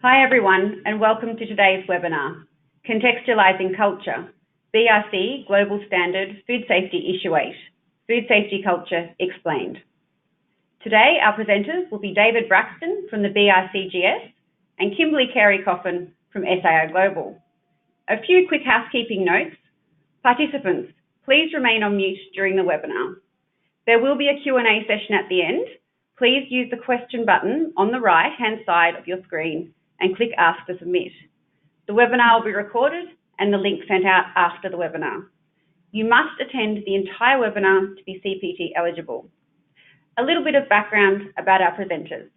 Hi everyone, and welcome to today's webinar, Contextualizing Culture, BRC Global Standard Food Safety Issue 8, Food Safety Culture Explained. Today our presenters will be David Braxton from the BRCGS and Kimberly Carey-Coffin from SAO Global. A few quick housekeeping notes. Participants, please remain on mute during the webinar. There will be a Q&A session at the end. Please use the question button on the right-hand side of your screen and click Ask to Submit. The webinar will be recorded and the link sent out after the webinar. You must attend the entire webinar to be CPT eligible. A little bit of background about our presenters.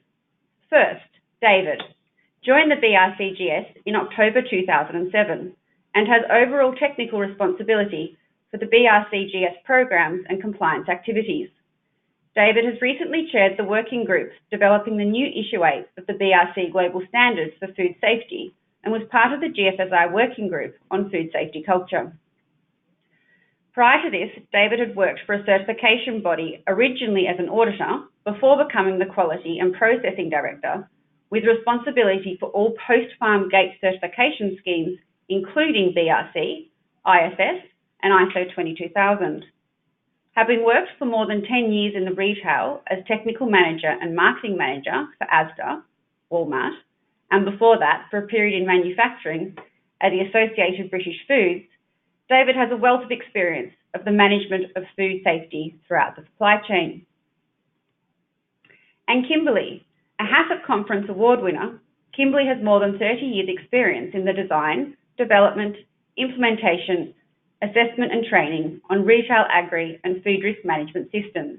First, David joined the BRCGS in October 2007 and has overall technical responsibility for the BRCGS programs and compliance activities. David has recently chaired the working groups developing the new Issue 8 of the BRC Global Standards for Food Safety and was part of the GFSI working group on food safety culture. Prior to this, David had worked for a certification body originally as an auditor before becoming the Quality and Processing Director with responsibility for all post-farm gate certification schemes including BRC, ISS and ISO 22000. Having worked for more than 10 years in the retail as technical manager and marketing manager for Asda, Walmart, and before that for a period in manufacturing at the Associated British Foods, David has a wealth of experience of the management of food safety throughout the supply chain. And Kimberly, a HACCP Conference Award winner, Kimberly has more than 30 years experience in the design, development, implementation, assessment and training on retail, agri and food risk management systems.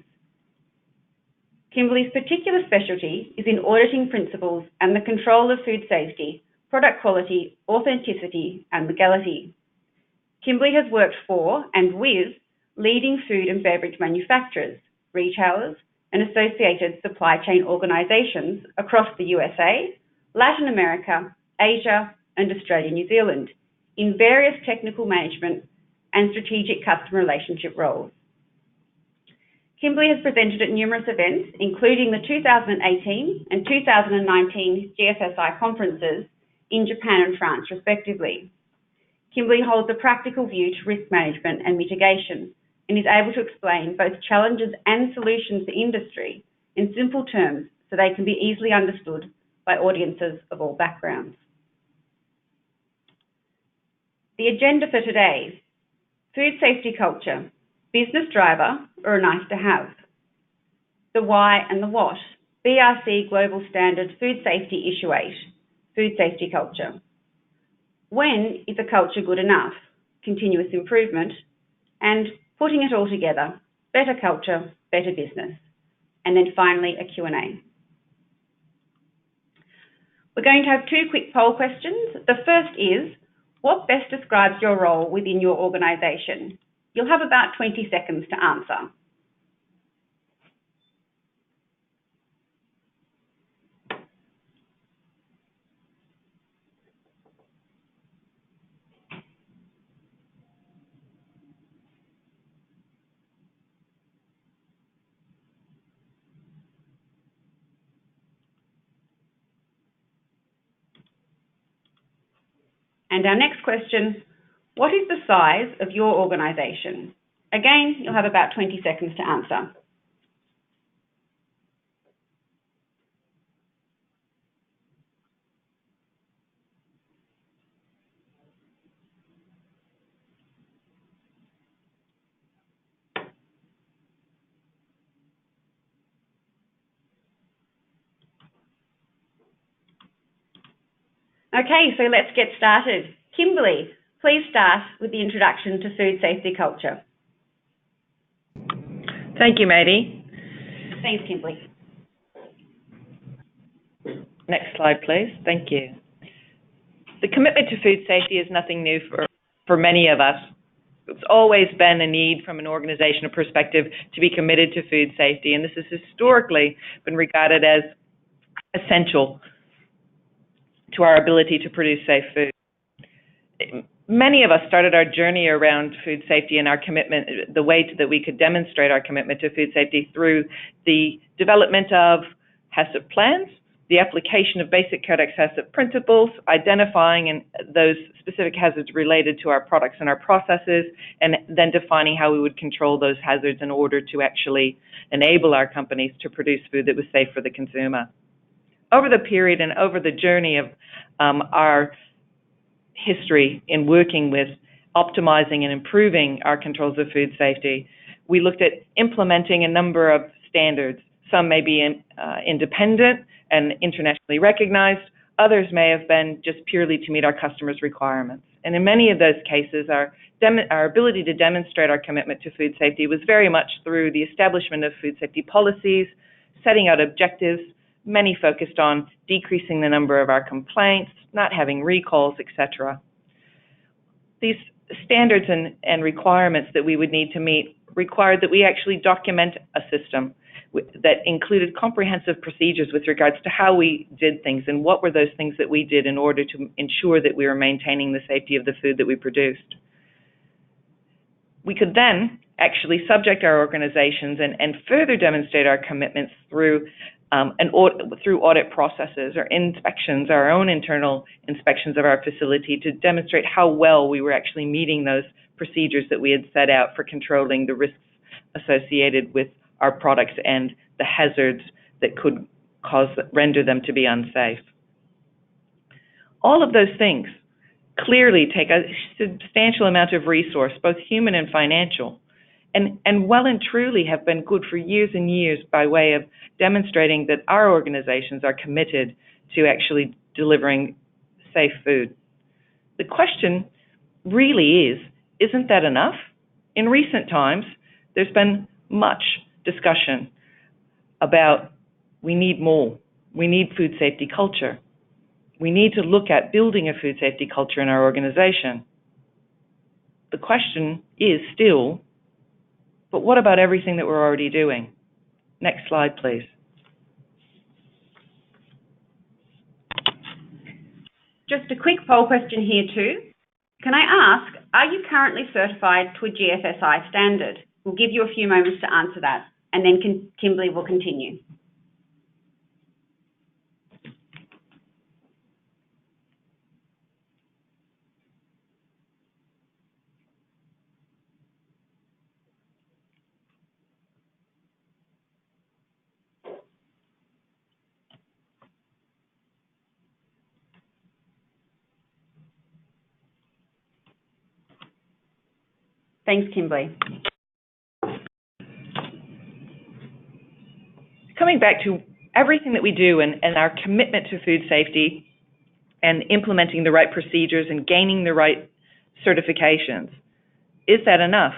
Kimberly's particular specialty is in auditing principles and the control of food safety, product quality, authenticity and legality. Kimberly has worked for and with leading food and beverage manufacturers, retailers and associated supply chain organisations across the USA, Latin America, Asia and Australia, New Zealand in various technical management and strategic customer relationship roles. Kimberly has presented at numerous events, including the 2018 and 2019 GFSI conferences in Japan and France, respectively. Kimberly holds a practical view to risk management and mitigation and is able to explain both challenges and solutions to industry in simple terms so they can be easily understood by audiences of all backgrounds. The agenda for today: food safety culture, business driver or a nice to have. The why and the what, BRC Global Standard Food Safety Issue 8, food safety culture. When is a culture good enough? Continuous improvement. And putting it all together, better culture, better business. And then finally a Q&A. We're going to have two quick poll questions. The first is, what best describes your role within your organisation? You'll have about 20 seconds to answer. And our next question, what is the size of your organisation? Again, you'll have about 20 seconds to answer. Okay, so let's get started. Kimberly, please start with the introduction to food safety culture. Thank you, Maddie. Thanks, Kimberly. Next slide, please. Thank you. The commitment to food safety is nothing new for many of us. It's always been a need from an organizational perspective to be committed to food safety, and this has historically been regarded as essential to our ability to produce safe food. Many of us started our journey around food safety and our commitment, the way that we could demonstrate our commitment to food safety through the development of HACCP plans the application of basic Codex hazard principles, identifying those specific hazards related to our products and our processes, and then defining how we would control those hazards in order to actually enable our companies to produce food that was safe for the consumer. Over the period and over the journey of our history in working with optimizing and improving our controls of food safety, we looked at implementing a number of standards. Some may be independent and internationally recognized. Others may have been just purely to meet our customers' requirements. And in many of those cases, our ability to demonstrate our commitment to food safety was very much through the establishment of food safety policies, setting out objectives, many focused on decreasing the number of our complaints, not having recalls, etc. These standards and requirements that we would need to meet required that we actually document a system that included comprehensive procedures with regards to how we did things and what were those things that we did in order to ensure that we were maintaining the safety of the food that we produced. We could then actually subject our organizations and further demonstrate our commitments through audit processes or inspections, our own internal inspections of our facility, to demonstrate how well we were actually meeting those procedures that we had set out for controlling the risks associated with our products and the hazards that could render them to be unsafe. All of those things clearly take a substantial amount of resource, both human and financial, and well and truly have been good for years and years by way of demonstrating that our organizations are committed to actually delivering safe food. The question really is, isn't that enough? In recent times, there's been much discussion about we need more. We need food safety culture. We need to look at building a food safety culture in our organization. The question is still, but what about everything that we're already doing? Next slide, please. Just a quick poll question here too. Can I ask, are you currently certified to a GFSI standard? We'll give you a few moments to answer that, and then Kimberly will continue. Thanks, Kimberly. Coming back to everything that we do and our commitment to food safety and implementing the right procedures and gaining the right certifications, is that enough?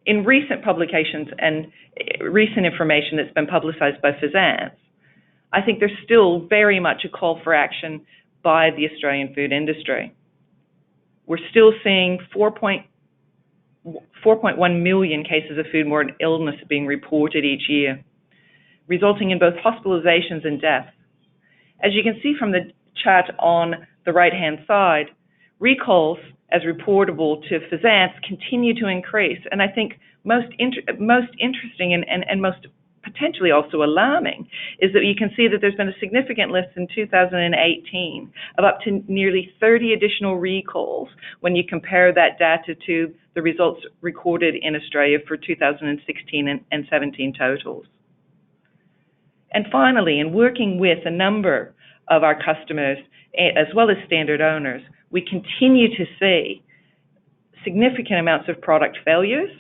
In recent publications and recent information that's been publicized by FSANZ, I think there's still very much a call for action by the Australian food industry. We're still seeing 4.1 million cases of foodborne illness being reported each year, resulting in both hospitalizations and deaths. As you can see from the chart on the right-hand side, recalls as reportable to FSANZ continue to increase. And I think most interesting and most potentially also alarming is that you can see that there's been a significant list in 2018 of up to nearly 30 additional recalls when you compare that data to the results recorded in Australia for 2016 and 17 totals. And finally, in working with a number of our customers, as well as standard owners, we continue to see significant amounts of product failures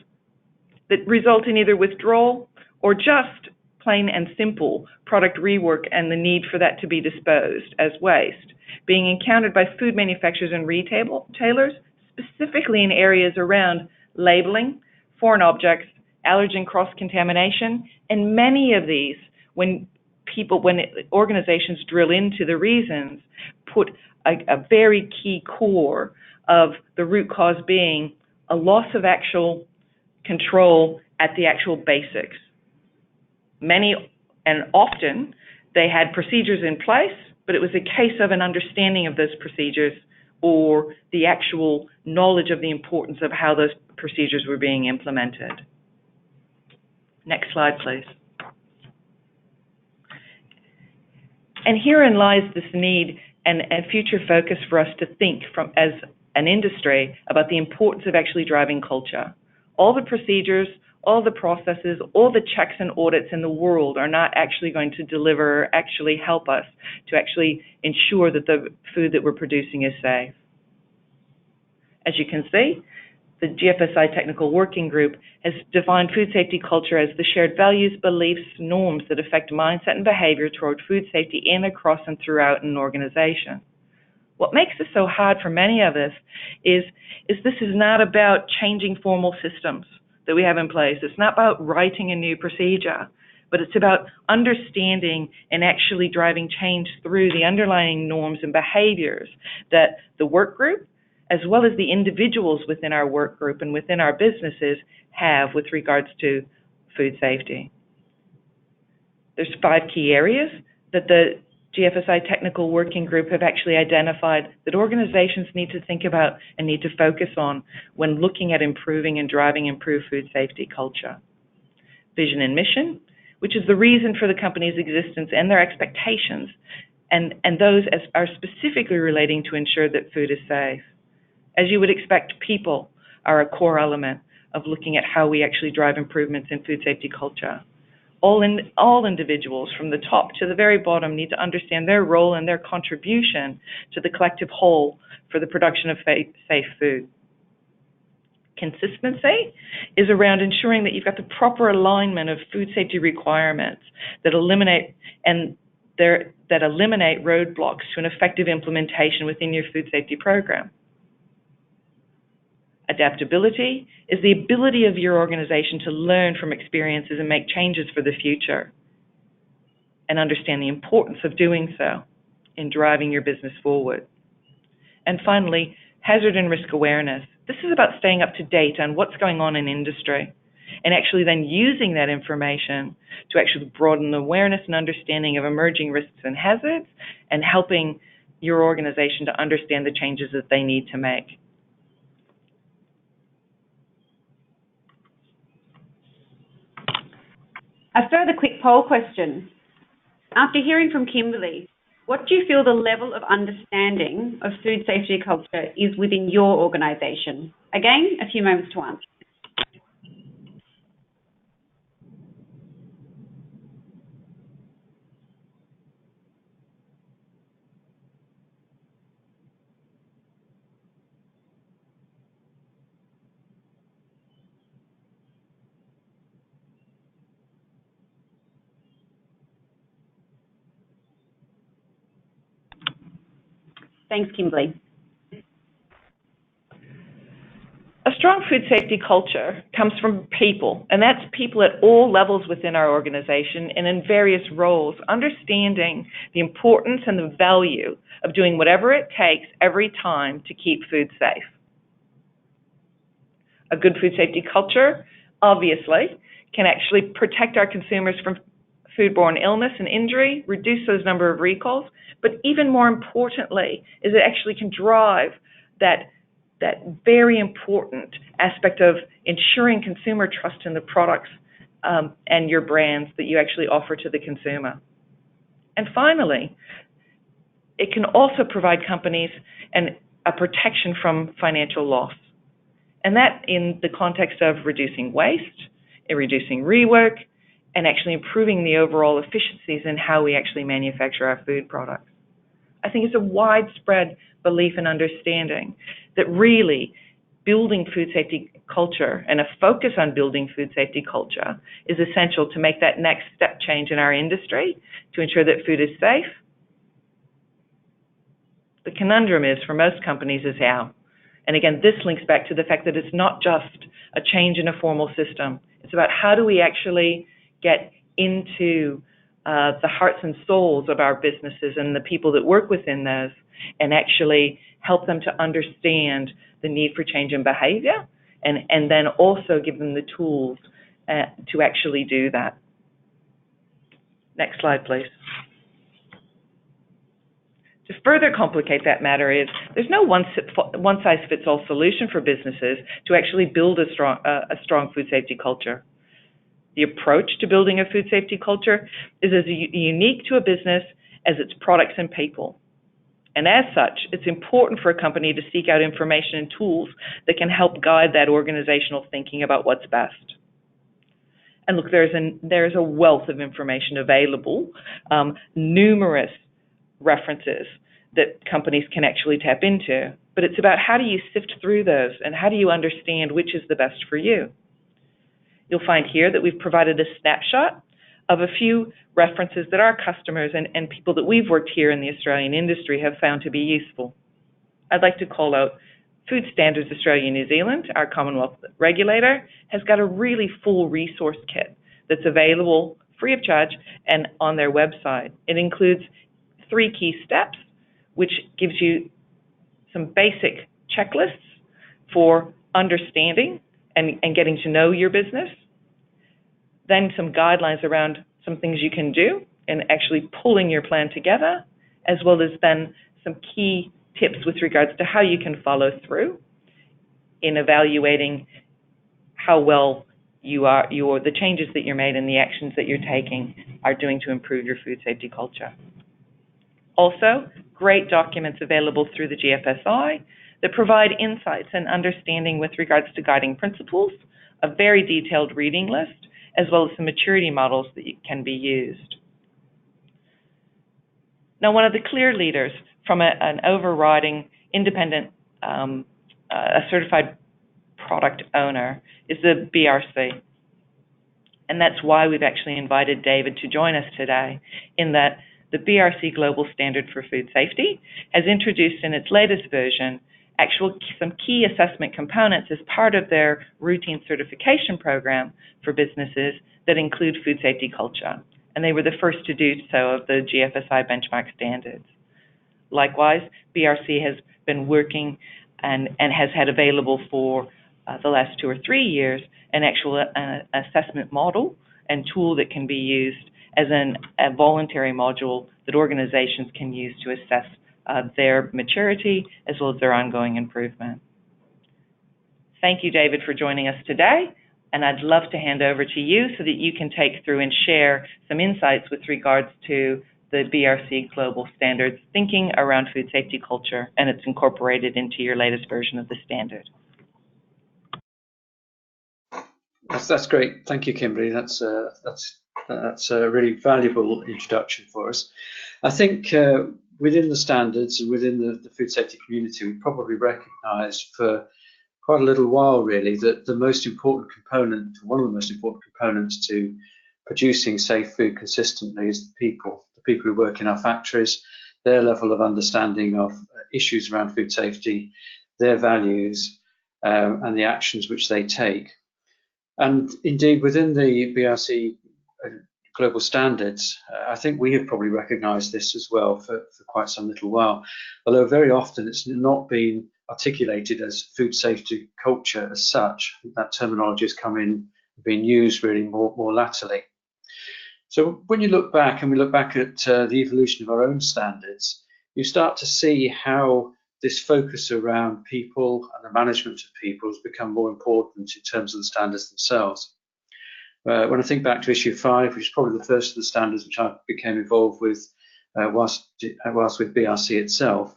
that result in either withdrawal or just plain and simple product rework and the need for that to be disposed as waste, being encountered by food manufacturers and retailers, specifically in areas around labeling, foreign objects, allergen cross-contamination, and many of these, when organizations drill into the reasons, put a very key core of the root cause being a loss of actual control at the actual basics. Many and often they had procedures in place, but it was a case of an understanding of those procedures or the actual knowledge of the importance of how those procedures were being implemented. Next slide, please. And herein lies this need and future focus for us to think as an industry about the importance of actually driving culture. All the procedures, all the processes, all the checks and audits in the world are not actually going to deliver or actually help us to actually ensure that the food that we're producing is safe. As you can see, the GFSI Technical Working Group has defined food safety culture as the shared values, beliefs, norms that affect mindset and behavior toward food safety in, across, and throughout an organization. What makes this so hard for many of us is this is not about changing formal systems that we have in place. It's not about writing a new procedure, but it's about understanding and actually driving change through the underlying norms and behaviors that the work group, as well as the individuals within our work group and within our businesses have with regards to food safety. There's 5 key areas that the GFSI Technical Working Group have actually identified that organizations need to think about and need to focus on when looking at improving and driving improved food safety culture. Vision and mission, which is the reason for the company's existence and their expectations, and those are specifically relating to ensure that food is safe. As you would expect, people are a core element of looking at how we actually drive improvements in food safety culture. All individuals from the top to the very bottom need to understand their role and their contribution to the collective whole for the production of safe food. Consistency is around ensuring that you've got the proper alignment of food safety requirements that eliminate roadblocks to an effective implementation within your food safety program. Adaptability is the ability of your organization to learn from experiences and make changes for the future, and understand the importance of doing so in driving your business forward. And finally, hazard and risk awareness. This is about staying up to date on what's going on in industry, and actually then using that information to actually broaden the awareness and understanding of emerging risks and hazards, and helping your organization to understand the changes that they need to make. A further quick poll question. After hearing from Kimberly, what do you feel the level of understanding of food safety culture is within your organisation? Again, a few moments to answer. Thanks, Kimberly. A strong food safety culture comes from people, and that's people at all levels within our organization and in various roles, understanding the importance and the value of doing whatever it takes every time to keep food safe. A good food safety culture, obviously, can actually protect our consumers from foodborne illness and injury, reduce those number of recalls, but even more importantly is it actually can drive that very important aspect of ensuring consumer trust in the products and your brands that you actually offer to the consumer. And finally, it can also provide companies a protection from financial loss. And that in the context of reducing waste, and reducing rework, and actually improving the overall efficiencies in how we actually manufacture our food products. I think it's a widespread belief and understanding that really building food safety culture and a focus on building food safety culture is essential to make that next step change in our industry to ensure that food is safe. The conundrum is, for most companies, is how. And again, this links back to the fact that it's not just a change in a formal system. It's about how do we actually get into the hearts and souls of our businesses and the people that work within those, and actually help them to understand the need for change in behavior, and then also give them the tools to actually do that. Next slide, please. To further complicate that matter is there's no one-size-fits-all solution for businesses to actually build a strong food safety culture. The approach to building a food safety culture is as unique to a business as its products and people. And as such, it's important for a company to seek out information and tools that can help guide that organizational thinking about what's best. And look, there's a wealth of information available, numerous references that companies can actually tap into, but it's about how do you sift through those and how do you understand which is the best for you. You'll find here that we've provided a snapshot of a few references that our customers and people that we've worked here in the Australian industry have found to be useful. I'd like to call out Food Standards Australia New Zealand, our Commonwealth regulator, has got a really full resource kit that's available free of charge and on their website. It includes 3 key steps, which gives you some basic checklists for understanding and getting to know your business, then some guidelines around some things you can do and actually pulling your plan together, as well as then some key tips with regards to how you can follow through in evaluating how well the changes that you're made and the actions that you're taking are doing to improve your food safety culture. Also, great documents available through the GFSI that provide insights and understanding with regards to guiding principles, a very detailed reading list, as well as some maturity models that can be used. Now, one of the clear leaders from an overriding independent, a certified product owner is the BRC. And that's why we've actually invited David to join us today, in that the BRC Global Standard for Food Safety has introduced in its latest version some key assessment components as part of their routine certification program for businesses that include food safety culture. And they were the first to do so of the GFSI benchmark standards. Likewise, BRC has been working and has had available for the last 2 or 3 years an actual assessment model and tool that can be used as a voluntary module that organizations can use to assess their maturity as well as their ongoing improvement. Thank you, David, for joining us today, and I'd love to hand over to you so that you can take through and share some insights with regards to the BRC Global Standards thinking around food safety culture and it's incorporated into your latest version of the standard. That's great. Thank you, Kimberly. That's a really valuable introduction for us. I think within the standards and within the food safety community, we probably recognised for quite a little while, really, that the most important component, one of the most important components to producing safe food consistently is the people who work in our factories, their level of understanding of issues around food safety, their values, and the actions which they take. And indeed, within the BRC global standards, I think we have probably recognised this as well for quite some little while, although very often it's not been articulated as food safety culture as such. That terminology has come in, been used really more latterly. So when you look back, and we look back at the evolution of our own standards, you start to see how this focus around people and the management of people has become more important in terms of the standards themselves. When I think back to issue 5, which is probably the first of the standards which I became involved with whilst with BRC itself,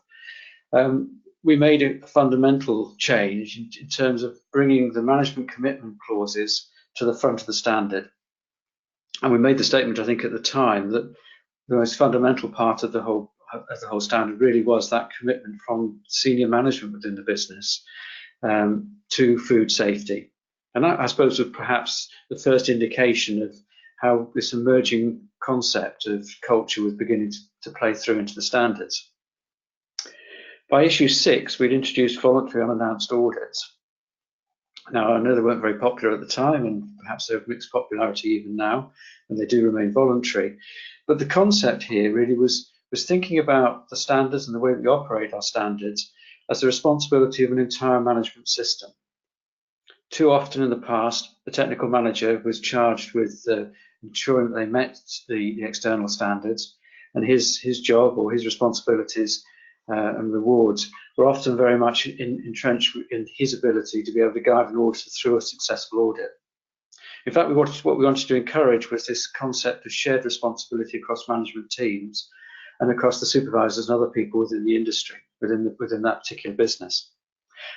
we made a fundamental change in terms of bringing the management commitment clauses to the front of the standard. And we made the statement, I think, at the time that the most fundamental part of the whole standard really was that commitment from senior management within the business to food safety. And that, I suppose, was perhaps the first indication of how this emerging concept of culture was beginning to play through into the standards. By issue 6, we'd introduced voluntary unannounced audits. Now, I know they weren't very popular at the time, and perhaps they've mixed popularity even now, and they do remain voluntary. But the concept here really was thinking about the standards and the way we operate our standards as the responsibility of an entire management system. Too often in the past, the technical manager was charged with ensuring that they met the external standards, and his job or his responsibilities and rewards were often very much entrenched in his ability to be able to guide an auditor through a successful audit. In fact, what we wanted to encourage was this concept of shared responsibility across management teams and across the supervisors and other people within the industry, within that particular business.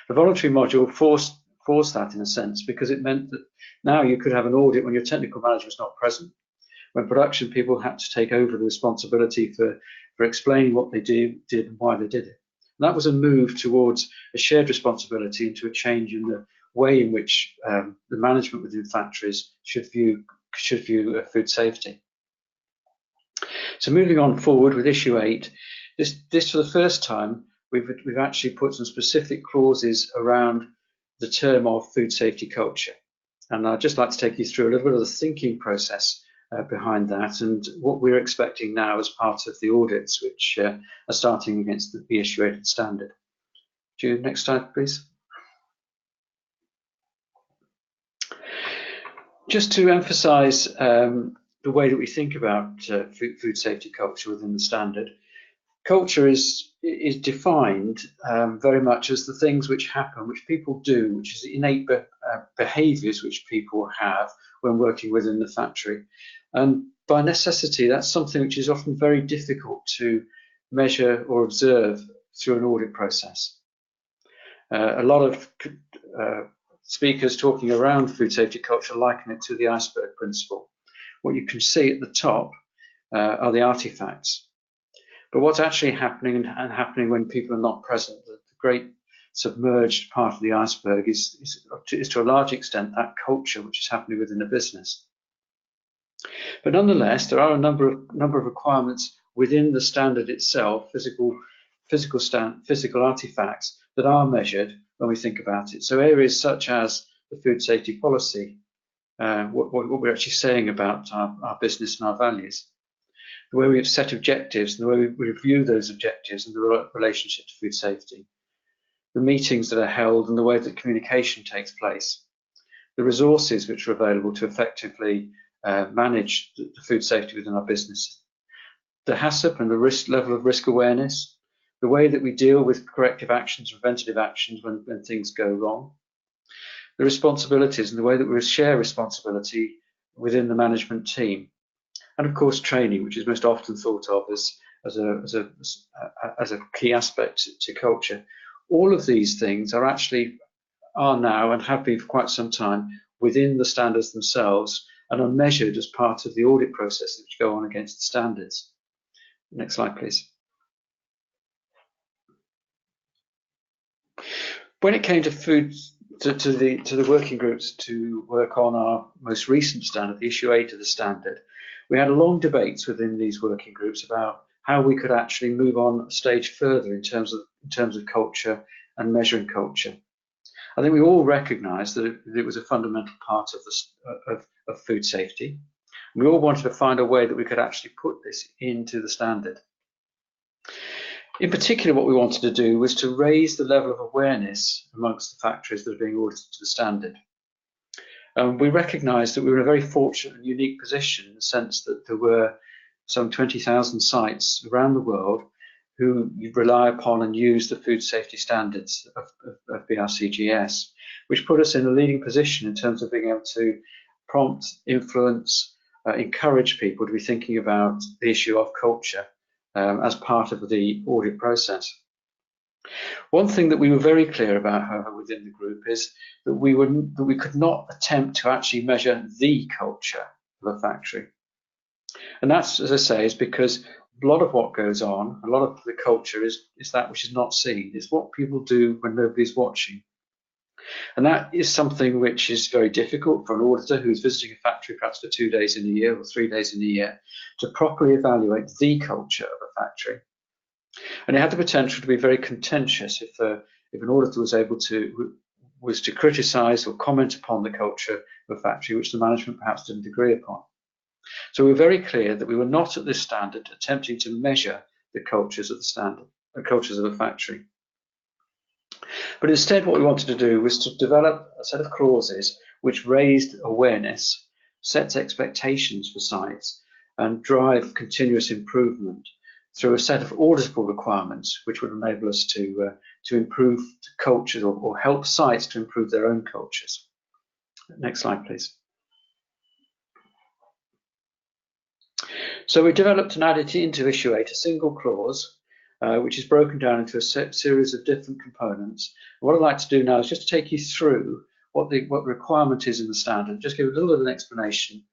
The voluntary module forced that in a sense, because it meant that now you could have an audit when your technical manager was not present, when production people had to take over the responsibility for explaining what they did and why they did it. And that was a move towards a shared responsibility and to a change in the way in which the management within factories should view food safety. So moving on forward with issue 8, this for the first time we've actually put some specific clauses around the term of food safety culture, and I'd just like to take you through a little bit of the thinking process behind that and what we're expecting now as part of the audits which are starting against the BRC standard. Next slide, please. Just to emphasise the way that we think about food safety culture within the standard, culture is defined very much as the things which happen, which people do, which is innate behaviours which people have when working within the factory. And by necessity, that's something which is often very difficult to measure or observe through an audit process. A lot of speakers talking around food safety culture liken it to the iceberg principle. What you can see at the top are the artefacts. But what's actually happening and happening when people are not present, the great submerged part of the iceberg is to a large extent that culture which is happening within a business. But nonetheless, there are a number of requirements within the standard itself, physical artifacts that are measured when we think about it. So areas such as the food safety policy, what we're actually saying about our business and our values, the way we have set objectives and the way we review those objectives and the relationship to food safety, the meetings that are held and the way that communication takes place, the resources which are available to effectively manage the food safety within our business, the HACCP and the level of risk awareness, the way that we deal with corrective actions, preventative actions when things go wrong, the responsibilities and the way that we share responsibility within the management team, and of course training, which is most often thought of as a key aspect to culture. All of these things are now and have been for quite some time within the standards themselves and are measured as part of the audit process which go on against the standards. Next slide, please. When it came to the working groups to work on our most recent standard, the issue 8 of the standard, we had long debates within these working groups about how we could actually move on a stage further in terms of culture and measuring culture. I think we all recognised that it was a fundamental part of food safety. We all wanted to find a way that we could actually put this into the standard. In particular, what we wanted to do was to raise the level of awareness amongst the factories that are being audited to the standard. We recognised that we were in a very fortunate and unique position in the sense that there were some 20,000 sites around the world who rely upon and use the food safety standards of BRCGS, which put us in a leading position in terms of being able to prompt, influence, encourage people to be thinking about the issue of culture as part of the audit process. One thing that we were very clear about, however, within the group is that we could not attempt to actually measure the culture of a factory. And that's, as I say, is because a lot of what goes on, a lot of the culture is that which is not seen. It's what people do when nobody's watching. And that is something which is very difficult for an auditor who's visiting a factory perhaps for 2 days in a year or 3 days in a year to properly evaluate the culture of a factory. And it had the potential to be very contentious if an auditor was to criticise or comment upon the culture of a factory which the management perhaps didn't agree upon. So we were very clear that we were not at this standard attempting to measure the cultures of the cultures of a factory. But instead what we wanted to do was to develop a set of clauses which raised awareness, sets expectations for sites, and drive continuous improvement through a set of auditable requirements which would enable us to improve cultures or help sites to improve their own cultures. Next slide, please. So we developed and added into Issue 8 a single clause, which is broken down into a series of different components. What I'd like to do now is just take you through what the requirement is in the standard, just give a little bit of an explanation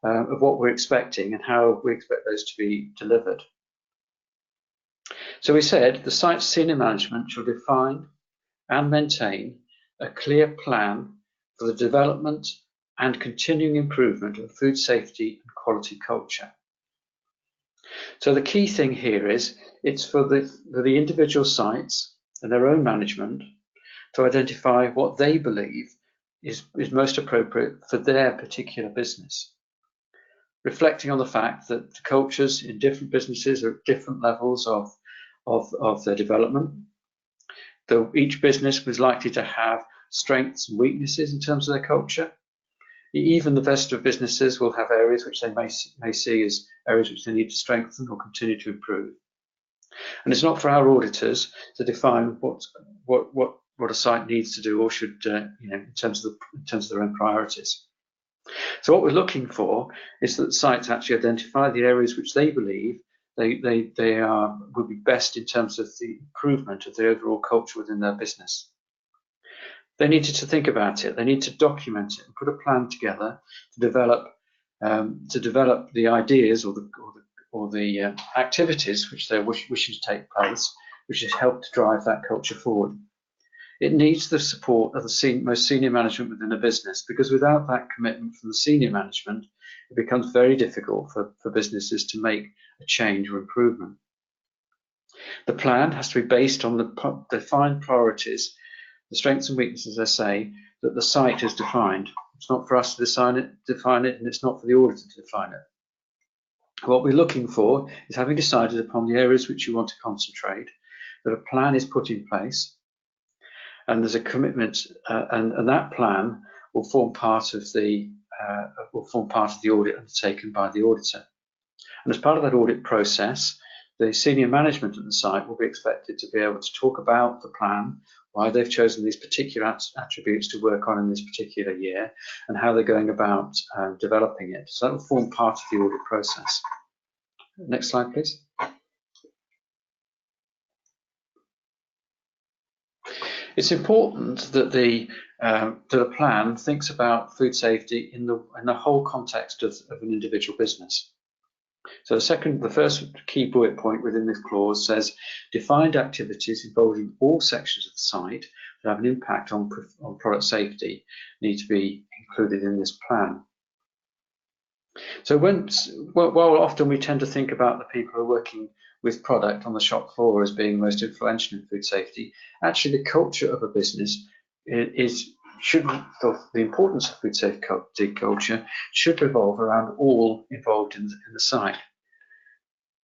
of what we're expecting and how we expect those to be delivered. So we said the site's senior management shall define and maintain a clear plan for the development and continuing improvement of food safety and quality culture. So the key thing here is it's for the individual sites and their own management to identify what they believe is most appropriate for their particular business, reflecting on the fact that the cultures in different businesses are at different levels of their development. Though each business was likely to have strengths and weaknesses in terms of their culture. Even the best of businesses will have areas which they may see as areas which they need to strengthen or continue to improve. And it's not for our auditors to define what a site needs to do or should, in terms of their own priorities. So what we're looking for is that sites actually identify the areas which they believe will be best in terms of the improvement of the overall culture within their business. They needed to think about it. They need to document it and put a plan together to develop the ideas or the activities which they're wishing to take place, which has helped to drive that culture forward. It needs the support of the most senior management within a business, because without that commitment from the senior management, it becomes very difficult for businesses to make a change or improvement. The plan has to be based on the defined priorities, the strengths and weaknesses, as I say, that the site has defined. It's not for us to define it, and it's not for the auditor to define it. What we're looking for is, having decided upon the areas which you want to concentrate, that a plan is put in place, and there's a commitment, and that plan will form part of the audit undertaken by the auditor. And as part of that audit process, the senior management at the site will be expected to be able to talk about the plan, why they've chosen these particular attributes to work on in this particular year, and how they're going about developing it. So that will form part of the audit process. Next slide, please. It's important that the plan thinks about food safety in the whole context of an individual business. So the first key bullet point within this clause says defined activities involving all sections of the site that have an impact on product safety need to be included in this plan. So while often we tend to think about the people who are working with product on the shop floor as being most influential in food safety, actually the culture of a business the importance of food safety culture should revolve around all involved in the site.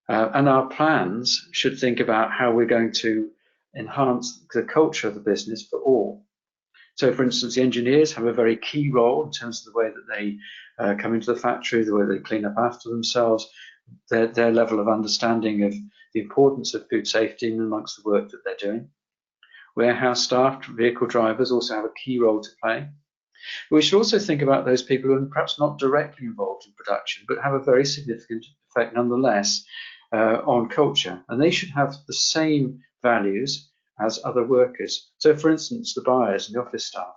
And our plans should think about how we're going to enhance the culture of the business for all. So, for instance, the engineers have a very key role in terms of the way that they come into the factory, the way they clean up after themselves, their level of understanding of the importance of food safety amongst the work that they're doing. Warehouse staff, vehicle drivers also have a key role to play. We should also think about those people who are perhaps not directly involved in production, but have a very significant effect nonetheless on culture. And they should have the same values as other workers. So, for instance, the buyers and the office staff.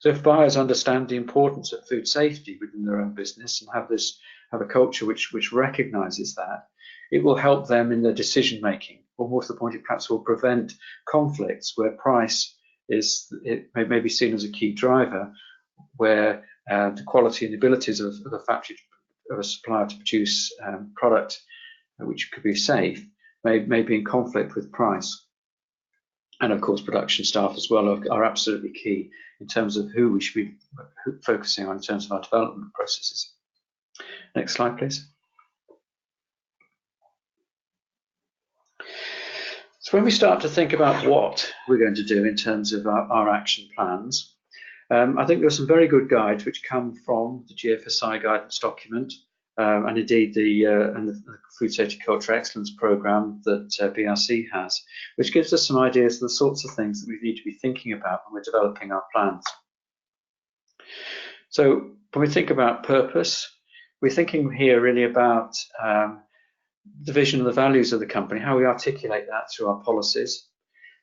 So if buyers understand the importance of food safety within their own business and have a culture which recognises that, it will help them in their decision making. Or more to the point, it perhaps will prevent conflicts where price may be seen as a key driver, where the quality and abilities of a factory, of a supplier to produce product which could be safe may be in conflict with price. And of course, production staff as well are absolutely key in terms of who we should be focusing on in terms of our development processes. Next slide, please. So when we start to think about what we're going to do in terms of our action plans, I think there are some very good guides which come from the GFSI guidance document, and indeed the Food Safety Culture Excellence Programme that BRC has, which gives us some ideas of the sorts of things that we need to be thinking about when we're developing our plans. So when we think about purpose, We're thinking here really about the vision and the values of the company, how we articulate that through our policies,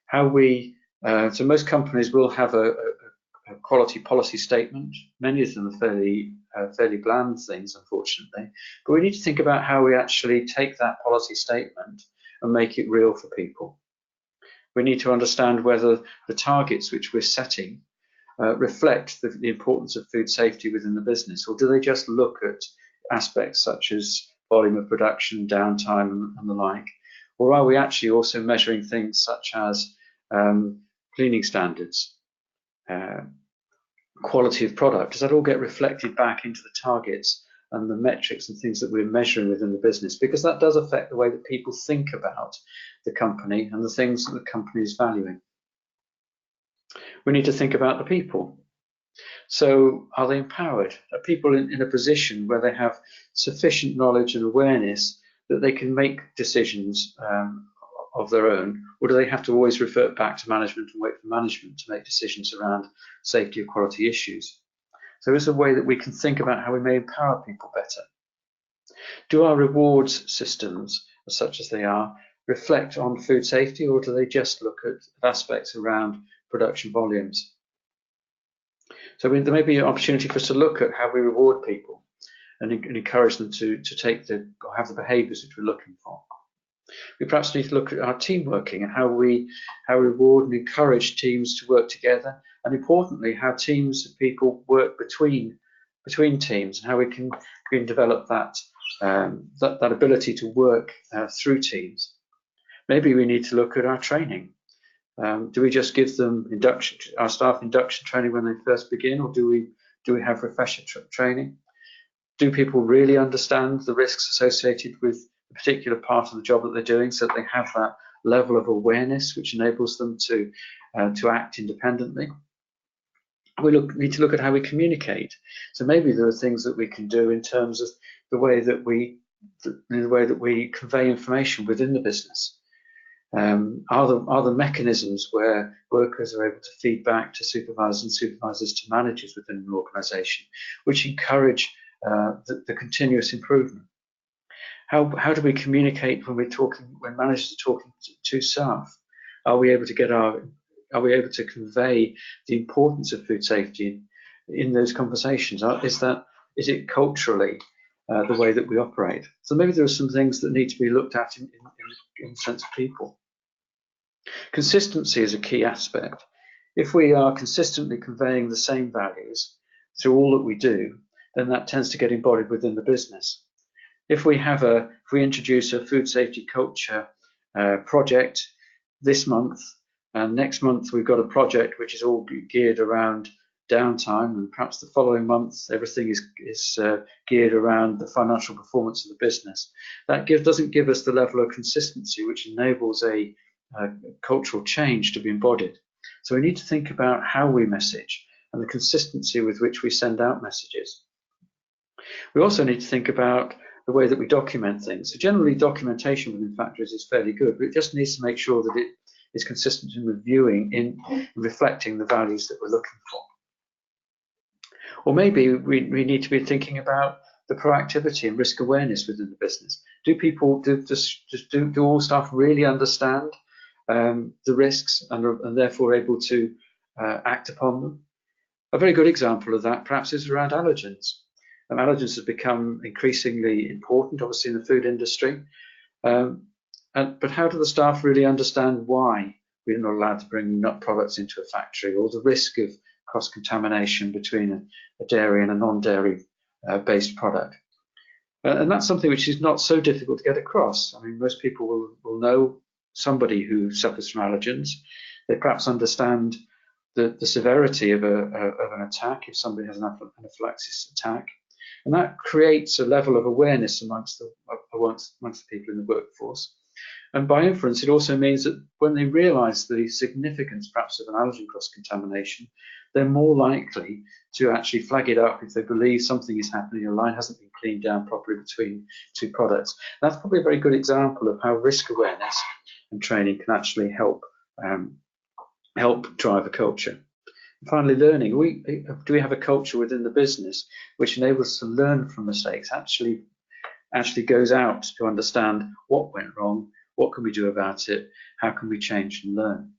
how we, so most companies will have a quality policy statement. Many of them are fairly bland things, unfortunately, but we need to think about how we actually take that policy statement and make it real for people. We need to understand whether the targets which we're setting reflect the importance of food safety within the business, or do they just look at aspects such as volume of production, downtime, and the like? Or are we actually also measuring things such as cleaning standards, quality of product? Does that all get reflected back into the targets and the metrics and things that we're measuring within the business? Because that does affect the way that people think about the company and the things that the company is valuing. We need to think about the people. So are they empowered? Are people in a position where they have sufficient knowledge and awareness that they can make decisions of their own, or do they have to always revert back to management and wait for management to make decisions around safety or quality issues? So there's a way that we can think about how we may empower people better. Do our rewards systems, such as they are, reflect on food safety, or do they just look at aspects around production volumes? So there may be an opportunity for us to look at how we reward people and encourage them to take or have the behaviours which we're looking for. We perhaps need to look at our team working and how we reward and encourage teams to work together, and importantly, how teams of people work between teams, and how we can develop that ability to work through teams. Maybe we need to look at our training. Do we just give them our staff induction training when they first begin, or do we have refresher training? Do people really understand the risks associated with a particular part of the job that they're doing, so that they have that level of awareness which enables them to act independently? We need to look at how we communicate. So maybe there are things that we can do in terms of the way that we convey information within the business. Are there mechanisms where workers are able to feed back to supervisors and supervisors to managers within an organisation, which encourage the continuous improvement? How do we communicate when managers are talking to staff? Are we able to convey the importance of food safety in those conversations? Is it culturally the way that we operate? So maybe there are some things that need to be looked at in the sense of people. Consistency is a key aspect. If we are consistently conveying the same values through all that we do, then that tends to get embodied within the business. If we introduce a food safety culture project this month, and next month we've got a project which is all geared around downtime, and perhaps the following month everything is geared around the financial performance of the business, that doesn't give us the level of consistency which enables a cultural change to be embodied. So we need to think about how we message and the consistency with which we send out messages. We also need to think about the way that we document things. So generally documentation within factories is fairly good, but it just needs to make sure that it is consistent in reviewing, in reflecting the values that we're looking for. Or maybe we need to be thinking about the proactivity and risk awareness within the business. Do all staff really understand the risks and therefore able to act upon them? A very good example of that perhaps is around allergens. Allergens have become increasingly important, obviously, in the food industry. But how do the staff really understand why we're not allowed to bring nut products into a factory, or the risk of cross-contamination between a dairy and a non-dairy based product? And that's something which is not so difficult to get across. I mean, most people will know somebody who suffers from allergens. They perhaps understand the severity of an attack if somebody has an anaphylaxis attack. And that creates a level of awareness amongst the people in the workforce. And by inference, it also means that when they realise the significance perhaps of an allergen cross-contamination, they're more likely to actually flag it up if they believe something is happening, a line hasn't been cleaned down properly between two products. That's probably a very good example of how risk awareness and training can actually help drive a culture. And finally, learning. Do we have a culture within the business which enables us to learn from mistakes, actually goes out to understand what went wrong, what can we do about it, how can we change and learn?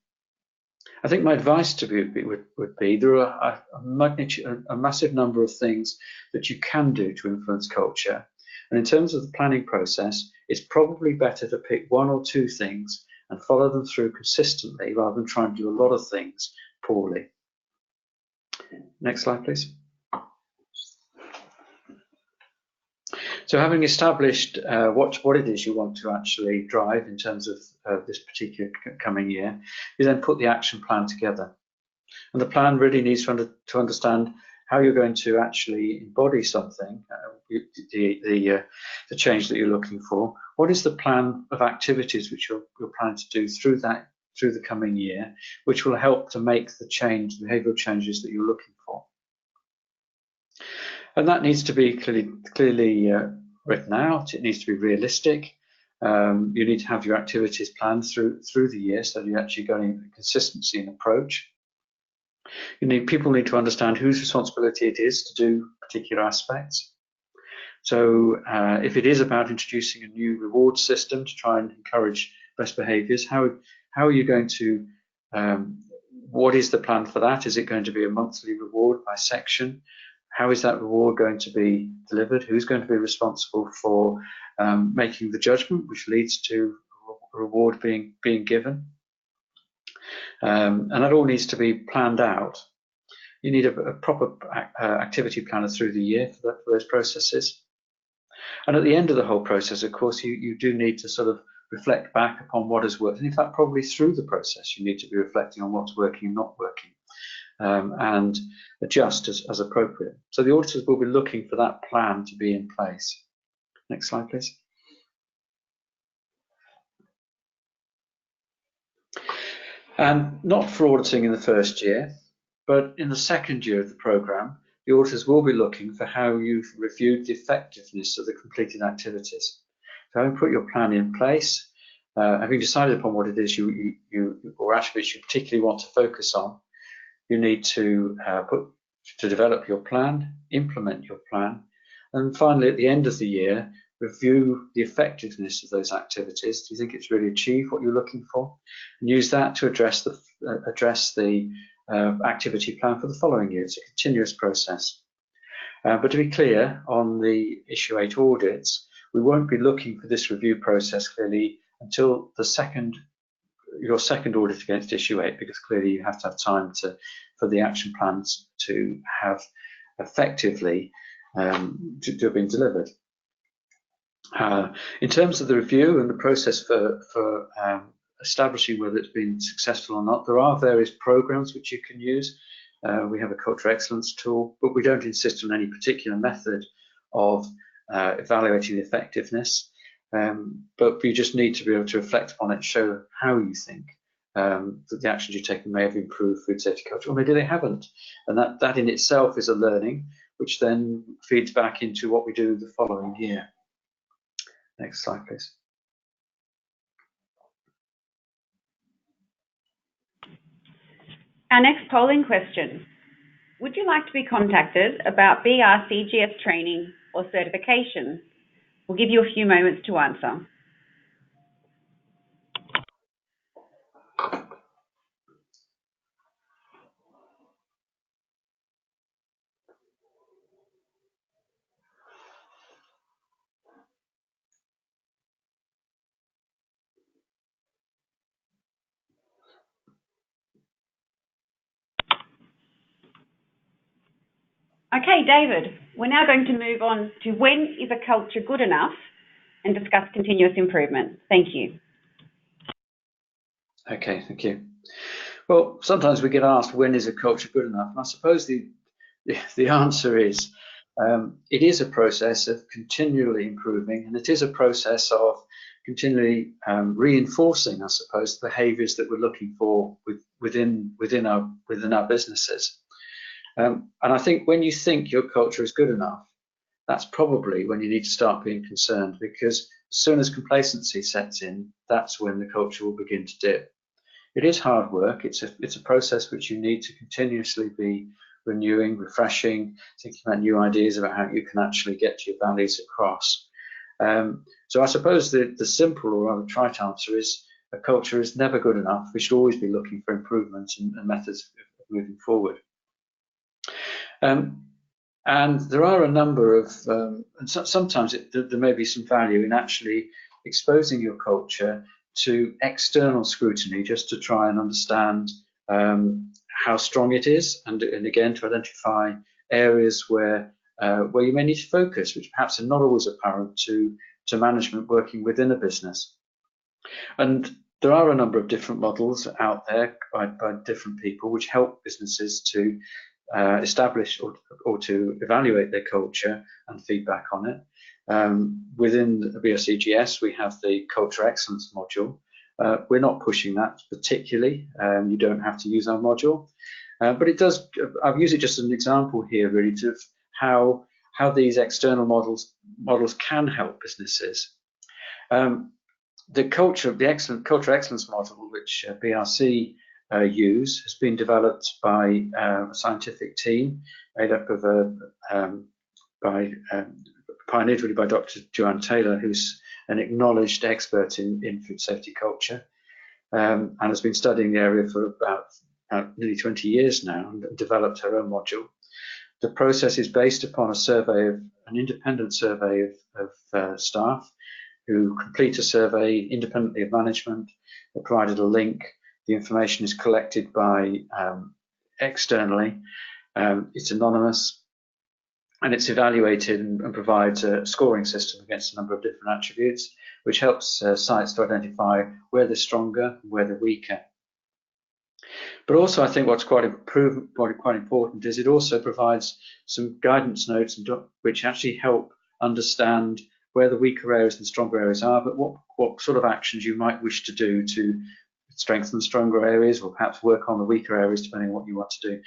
I think my advice to you would be there are a massive number of things that you can do to influence culture. And in terms of the planning process, it's probably better to pick one or two things and follow them through consistently rather than trying to do a lot of things poorly. Next slide, please. So having established what it is you want to actually drive in terms of this particular coming year, you then put the action plan together. And the plan really needs to understand how you're going to actually embody something, the change that you're looking for. What is the plan of activities which you're planning to do through the coming year, which will help to make the behavioural changes that you're looking for? And that needs to be clearly written out. It needs to be realistic. You need to have your activities planned through the year so that you're actually getting consistency in approach. People need to understand whose responsibility it is to do particular aspects. So if it is about introducing a new reward system to try and encourage best behaviours, how are you going to, what is the plan for that? Is it going to be a monthly reward by section? How is that reward going to be delivered? Who's going to be responsible for making the judgment which leads to a reward being given? And that all needs to be planned out. You need a proper activity planner through the year for those processes. And at the end of the whole process, of course, you do need to sort of reflect back upon what has worked. And in fact, probably through the process, you need to be reflecting on what's working and not working, and adjust as appropriate. So the auditors will be looking for that plan to be in place. Next slide, please. And not for auditing in the first year, but in the second year of the programme, the auditors will be looking for how you've reviewed the effectiveness of the completed activities. So having put your plan in place, having decided upon what it is or attributes you particularly want to focus on, you need to develop your plan, implement your plan, and finally at the end of the year, review the effectiveness of those activities. Do you think it's really achieved what you're looking for? And use that to address the activity plan for the following year. It's a continuous process. But to be clear, on the Issue 8 audits, we won't be looking for this review process clearly until your second audit against Issue 8, because clearly you have to have time for the action plans to have effectively to have been delivered. In terms of the review and the process for establishing whether it's been successful or not, there are various programs which you can use. We have a culture excellence tool, but we don't insist on any particular method of evaluating the effectiveness. But you just need to be able to reflect on it, show how you think that the actions you've taken may have improved food safety culture, or maybe they haven't. And that in itself is a learning, which then feeds back into what we do the following year. Next slide, please. Our next polling question. Would you like to be contacted about BRCGS training or certification? We'll give you a few moments to answer. Okay, David, we're now going to move on to when is a culture good enough and discuss continuous improvement. Thank you. Okay, thank you. Well, sometimes we get asked, when is a culture good enough? And I suppose the answer is, it is a process of continually improving, and it is a process of continually reinforcing, I suppose, the behaviours that we're looking for within our businesses. And I think when you think your culture is good enough, that's probably when you need to start being concerned, because as soon as complacency sets in, that's when the culture will begin to dip. It is hard work. It's a process which you need to continuously be renewing, refreshing, thinking about new ideas about how you can actually get your values across. So I suppose the simple or rather trite answer is a culture is never good enough. We should always be looking for improvements and methods of moving forward. And there are a number of, and sometimes there may be some value in actually exposing your culture to external scrutiny just to try and understand how strong it is, and again to identify areas where you may need to focus, which perhaps are not always apparent to management working within a business. And there are a number of different models out there by different people which help businesses to establish or to evaluate their culture and feedback on it. Within the BRCGS, we have the Culture Excellence module. We're not pushing that particularly. You don't have to use our module, but it does. I've used it just as an example here, really, of how these external models can help businesses. The excellent Culture Excellence model, which BRC use, has been developed by a scientific team made up of pioneered really by Dr. Joanne Taylor, who's an acknowledged expert in food safety culture, and has been studying the area for about nearly 20 years now, and developed her own module. The process is based upon an independent survey of staff who complete a survey independently of management. They provided a link. The information is collected by externally. It's anonymous, and it's evaluated and provides a scoring system against a number of different attributes, which helps sites to identify where they're stronger and where they're weaker. But also, I think what's quite important is it also provides some guidance notes which actually help understand where the weaker areas and stronger areas are, but what sort of actions you might wish to do to strengthen stronger areas, or perhaps work on the weaker areas, depending on what you want to do.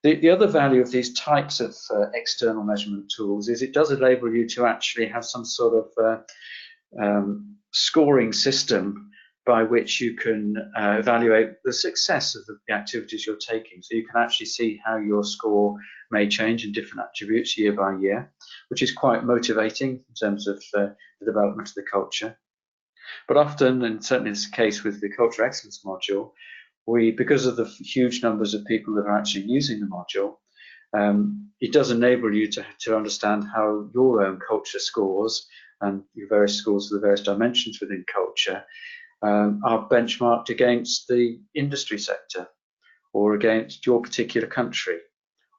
The other value of these types of external measurement tools is it does enable you to actually have some sort of scoring system by which you can evaluate the success of the activities you're taking. So you can actually see how your score may change in different attributes year by year, which is quite motivating in terms of the development of the culture. But often, and certainly this is the case with the Culture Excellence module, because of the huge numbers of people that are actually using the module, it does enable you to understand how your own culture scores and your various scores for the various dimensions within culture are benchmarked against the industry sector, or against your particular country,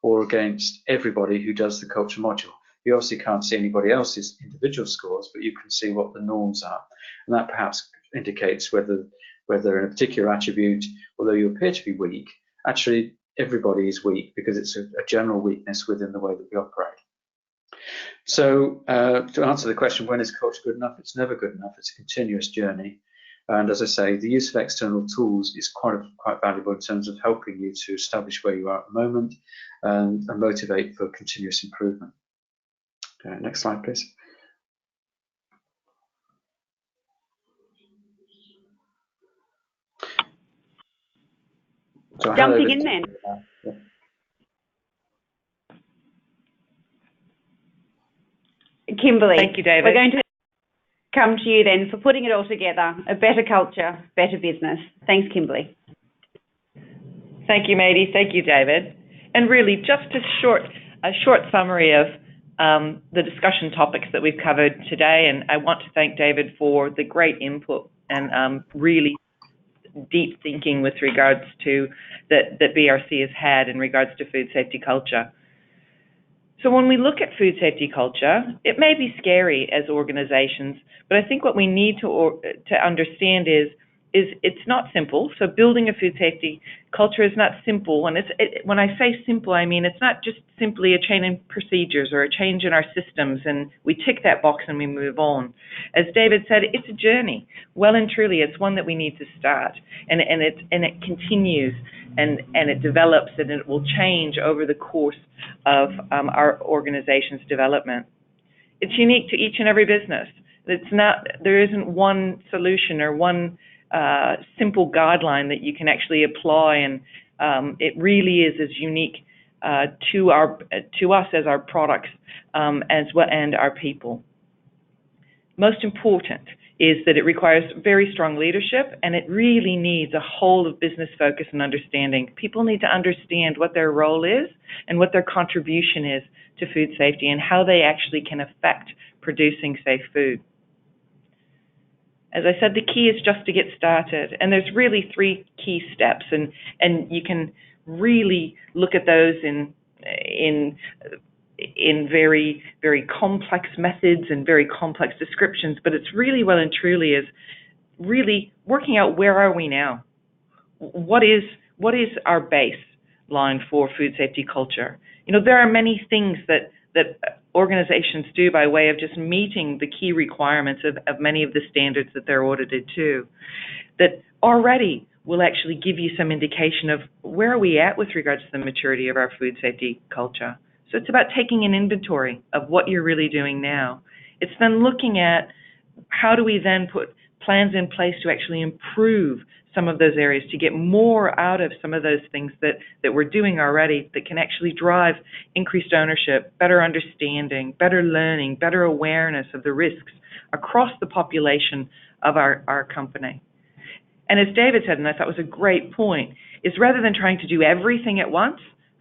or against everybody who does the culture module. You obviously can't see anybody else's individual scores, but you can see what the norms are. And that perhaps indicates whether in a particular attribute, although you appear to be weak, actually everybody is weak because it's a general weakness within the way that we operate. So to answer the question, when is culture good enough? It's never good enough. It's a continuous journey. And as I say, the use of external tools is quite valuable in terms of helping you to establish where you are at the moment and motivate for continuous improvement. Next slide, please. So jumping in then. Kimberly. Thank you, David. We're going to come to you then for putting it all together, a better culture, better business. Thanks, Kimberly. Thank you, Mady. Thank you, David. And really, just a short summary of the discussion topics that we've covered today. And I want to thank David for the great input and really deep thinking with regards to that BRC has had in regards to food safety culture. So when we look at food safety culture, it may be scary as organizations, but I think what we need to understand is it's not simple. So building a food safety culture is not simple. And when I say simple, I mean it's not just simply a change in procedures or a change in our systems and we tick that box and we move on. As David said, it's a journey. Well and truly, it's one that we need to start, and it continues and it develops and it will change over the course of our organization's development. It's unique to each and every business. There isn't one solution or one simple guideline that you can actually apply, and it really is as unique to us as our products as well, and our people. Most important is that it requires very strong leadership, and it really needs a whole of business focus and understanding. People need to understand what their role is and what their contribution is to food safety and how they actually can affect producing safe food. As I said, the key is just to get started, and there's really 3 key steps, and you can really look at those in very, very complex methods and very complex descriptions, but it's really well and truly is really working out where are we now? What is our baseline for food safety culture? You know, there are many things that organizations do by way of just meeting the key requirements of many of the standards that they're audited to, that already will actually give you some indication of where are we at with regards to the maturity of our food safety culture. So it's about taking an inventory of what you're really doing now. It's then looking at how do we then put plans in place to actually improve some of those areas, to get more out of some of those things that we're doing already that can actually drive increased ownership, better understanding, better learning, better awareness of the risks across the population of our company. And as David said, and I thought was a great point, is rather than trying to do everything at once,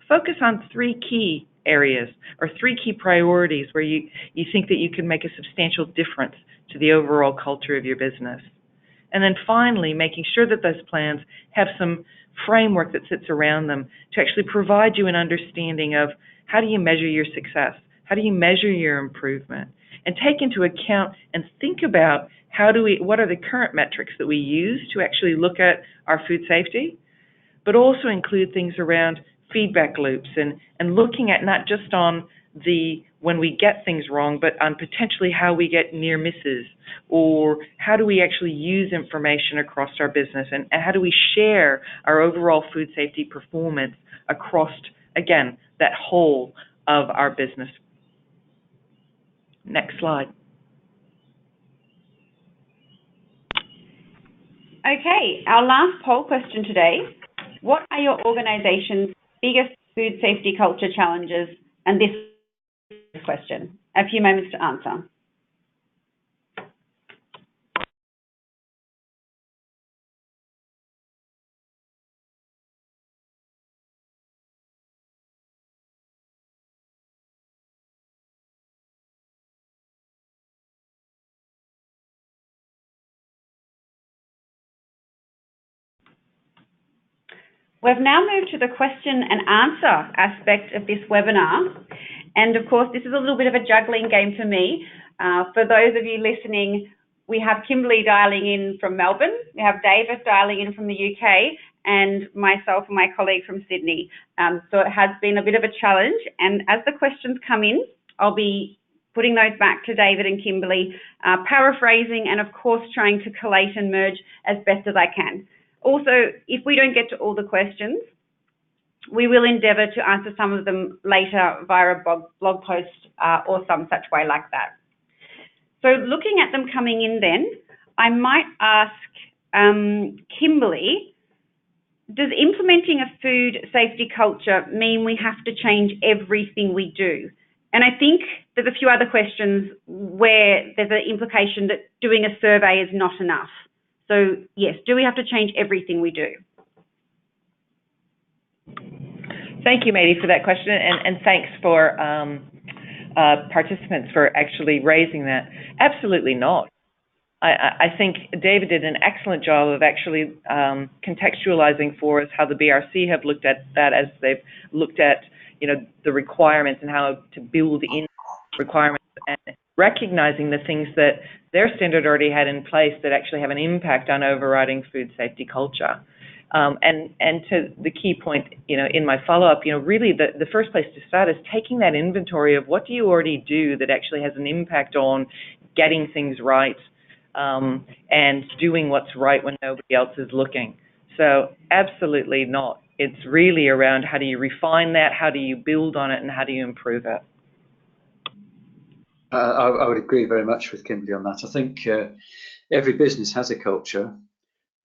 focus on 3 key areas or 3 key priorities where you think that you can make a substantial difference to the overall culture of your business. And then finally, making sure that those plans have some framework that sits around them to actually provide you an understanding of how do you measure your success, how do you measure your improvement, and take into account and think about what are the current metrics that we use to actually look at our food safety, but also include things around feedback loops and looking at not just on when we get things wrong, but on potentially how we get near misses, or how do we actually use information across our business, and how do we share our overall food safety performance across, again, that whole of our business. Next slide. Okay, our last poll question today. What are your organization's biggest food safety culture challenges? And this question. A few moments to answer. We've now moved to the question and answer aspect of this webinar. And of course, this is a little bit of a juggling game for me. For those of you listening, we have Kimberly dialing in from Melbourne. We have David dialing in from the UK, and myself and my colleague from Sydney. So it has been a bit of a challenge. And as the questions come in, I'll be putting those back to David and Kimberly, paraphrasing, and of course, trying to collate and merge as best as I can. Also, if we don't get to all the questions, we will endeavour to answer some of them later via a blog post or some such way like that. So looking at them coming in then, I might ask Kimberly, does implementing a food safety culture mean we have to change everything we do? And I think there's a few other questions where there's an implication that doing a survey is not enough. So yes, do we have to change everything we do? Thank you, Mady, for that question, and thanks for participants for actually raising that. Absolutely not. I think David did an excellent job of actually contextualizing for us how the BRC have looked at that as they've looked at, the requirements and how to build in requirements and recognizing the things that their standard already had in place that actually have an impact on overriding food safety culture. And to the key point, in my follow-up, really the first place to start is taking that inventory of what do you already do that actually has an impact on getting things right and doing what's right when nobody else is looking. So absolutely not. It's really around how do you refine that, how do you build on it, and how do you improve it. I would agree very much with Kimberly on that. I think every business has a culture.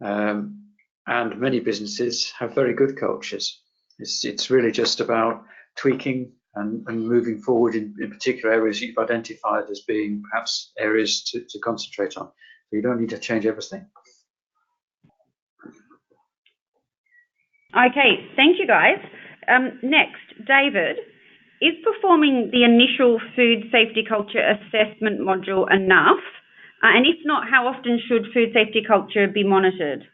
And many businesses have very good cultures. It's really just about tweaking and moving forward in particular areas you've identified as being perhaps areas to concentrate on. So you don't need to change everything. Okay, thank you guys. Next, David, is performing the initial food safety culture assessment module enough? And if not, how often should food safety culture be monitored?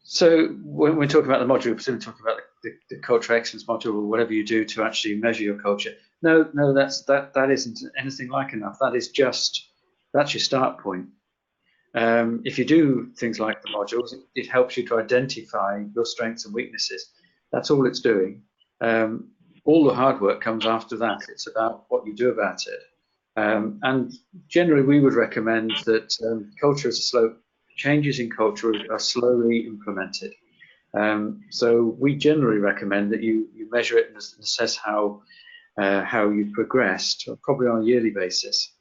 So when we're talking about the module, we're talking about the culture excellence module, or whatever you do to actually measure your culture. No, that isn't anything like enough. That's your start point. If you do things like the modules, it helps you to identify your strengths and weaknesses. That's all it's doing. All the hard work comes after that. It's about what you do about it. And generally, we would recommend that changes in culture are slowly implemented. So we generally recommend that you measure it and assess how you've progressed, probably on a yearly basis.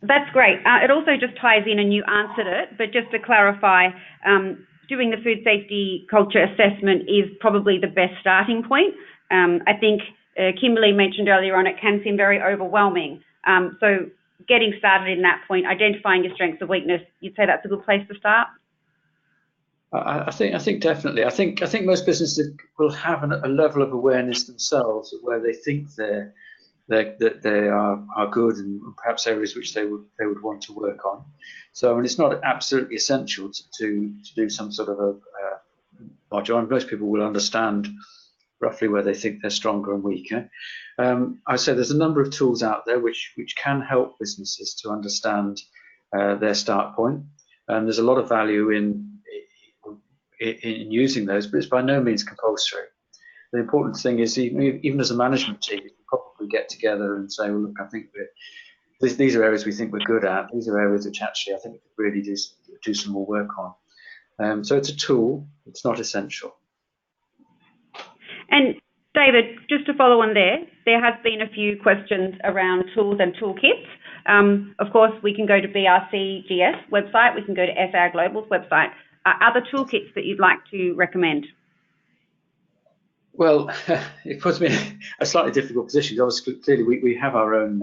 That's great. It also just ties in, and you answered it, but just to clarify, doing the food safety culture assessment is probably the best starting point. I think Kimberly mentioned earlier on, it can seem very overwhelming. So getting started in that point, identifying your strengths and weakness, you'd say that's a good place to start? I think definitely. I think most businesses will have a level of awareness themselves of where they think that they are good, and perhaps areas which they would want to work on. So I mean, it's not absolutely essential to do some sort of a module. And most people will understand roughly where they think they're stronger and weaker. I say there's a number of tools out there which can help businesses to understand their start point, and there's a lot of value in using those, but it's by no means compulsory. The important thing is, even as a management team, you can probably get together and say, well, look, I think these are areas we think we're good at. These are areas which actually I think we could really do some more work on. So it's a tool. It's not essential. And David, just to follow on there has been a few questions around tools and toolkits. Of course, we can go to BRCGS website. We can go to SAR Global's website. Other toolkits that you'd like to recommend? Well, it puts me in a slightly difficult position. Obviously, clearly, we have our own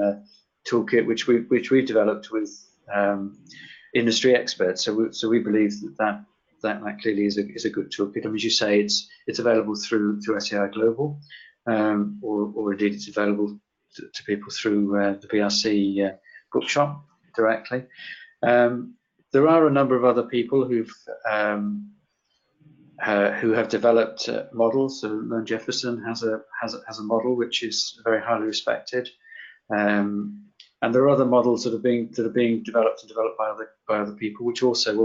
toolkit, which we've developed with industry experts. So we believe that clearly is a good toolkit. I mean, as you say, it's available through SAI Global, or indeed it's available to people through the BRC bookshop directly. There are a number of other people who have developed models. So Lone Jefferson has a model which is very highly respected, and there are other models that are being developed by other people, which also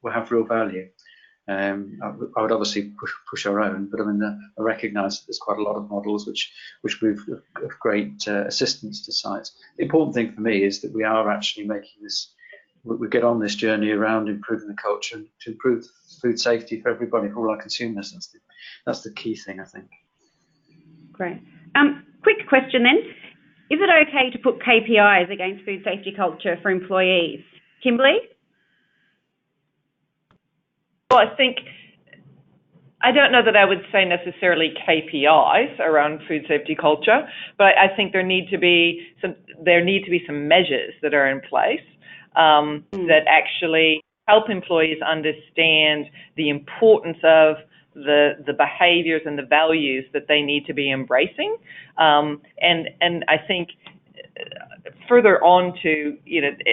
will have real value. I would obviously push our own, but I mean, I recognise that there's quite a lot of models which prove of great assistance to sites. The important thing for me is that we are actually making this. We get on this journey around improving the culture and to improve food safety for everybody, for all our consumers. That's the key thing, I think. Great. Quick question then. Is it okay to put KPIs against food safety culture for employees? Kimberly? Well, I don't know that I would say necessarily KPIs around food safety culture, but I think there need to be some measures that are in place that actually help employees understand the importance of the behaviors and the values that they need to be embracing. And I think further on to,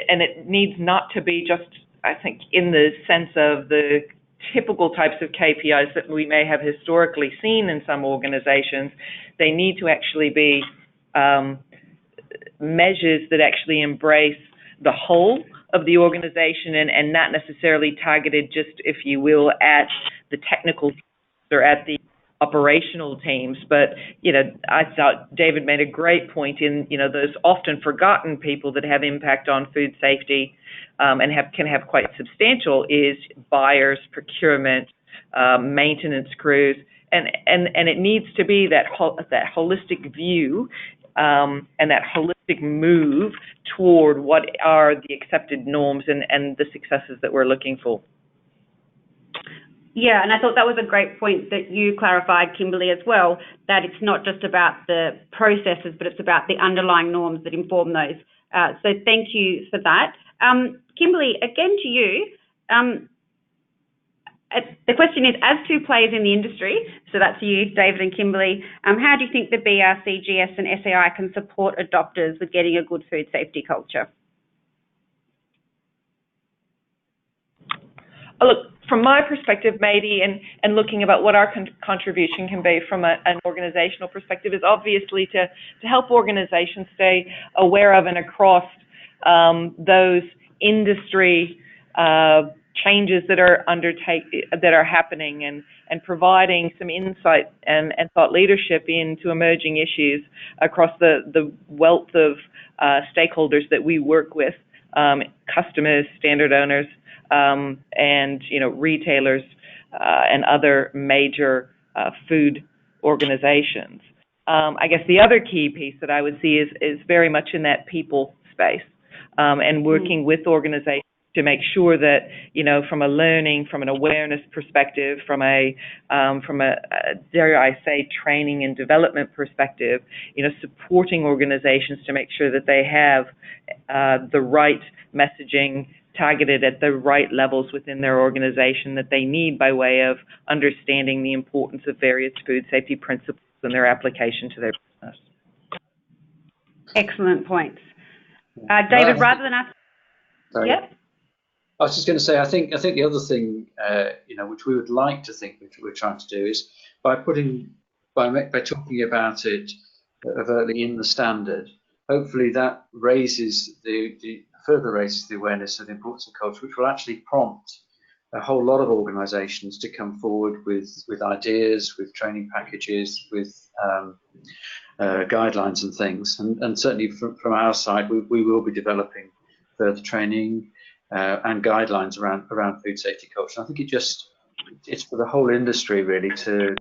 and it needs not to be just, I think, in the sense of the typical types of KPIs that we may have historically seen in some organizations. They need to actually be measures that actually embrace the whole of the organization and not necessarily targeted just, if you will, at the technical or at the operational teams. But, I thought David made a great point in, those often forgotten people that have impact on food safety and can have quite substantial is buyers, procurement, maintenance crews, and it needs to be that holistic view and that holistic move toward what are the accepted norms and the successes that we're looking for. Yeah, and I thought that was a great point that you clarified, Kimberly, as well, that it's not just about the processes, but it's about the underlying norms that inform those. So thank you for that. Kimberly, again to you. The question is, as two players in the industry, so that's you, David and Kimberly, how do you think the BRCGS and SAI can support adopters with getting a good food safety culture? Look, from my perspective, maybe, and looking about what our contribution can be from an organizational perspective, is obviously to help organizations stay aware of and across those industry changes that are happening, and providing some insight and thought leadership into emerging issues across the wealth of stakeholders that we work with, customers, standard owners, and retailers and other major food organizations. I guess the other key piece that I would see is very much in that people space, and working with organizations to make sure that, from a learning, from an awareness perspective, from a dare I say, training and development perspective, supporting organizations to make sure that they have the right messaging targeted at the right levels within their organization that they need, by way of understanding the importance of various food safety principles and their application to their business. Excellent points. David, rather than us... Sorry. Yep. I was just going to say, I think the other thing, which we would like to think, which we're trying to do, is by talking about it overtly in the standard, hopefully that further raises the awareness of the importance of culture, which will actually prompt a whole lot of organisations to come forward with ideas, with training packages, with guidelines and things. And certainly from our side, we will be developing further training and guidelines around food safety culture. I think it's for the whole industry really to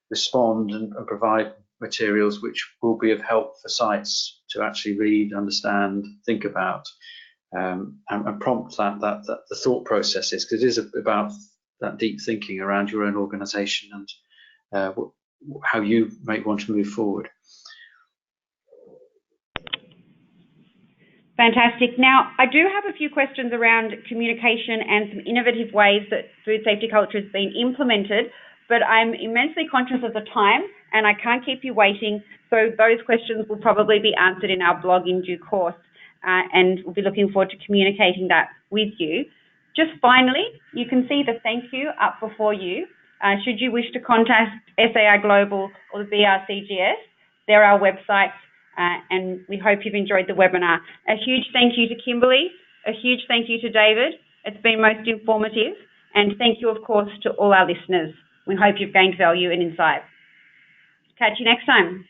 respond and provide materials which will be of help for sites to actually read, understand, think about, and prompt the thought processes, because it is about that deep thinking around your own organisation and how you might want to move forward. Fantastic. Now, I do have a few questions around communication and some innovative ways that food safety culture has been implemented, but I'm immensely conscious of the time and I can't keep you waiting. So those questions will probably be answered in our blog in due course, and we'll be looking forward to communicating that with you. Just finally, you can see the thank you up before you. Should you wish to contact SAI Global or the BRCGS, they're our websites. And we hope you've enjoyed the webinar. A huge thank you to Kimberly, a huge thank you to David. It's been most informative. And thank you, of course, to all our listeners. We hope you've gained value and insight. Catch you next time.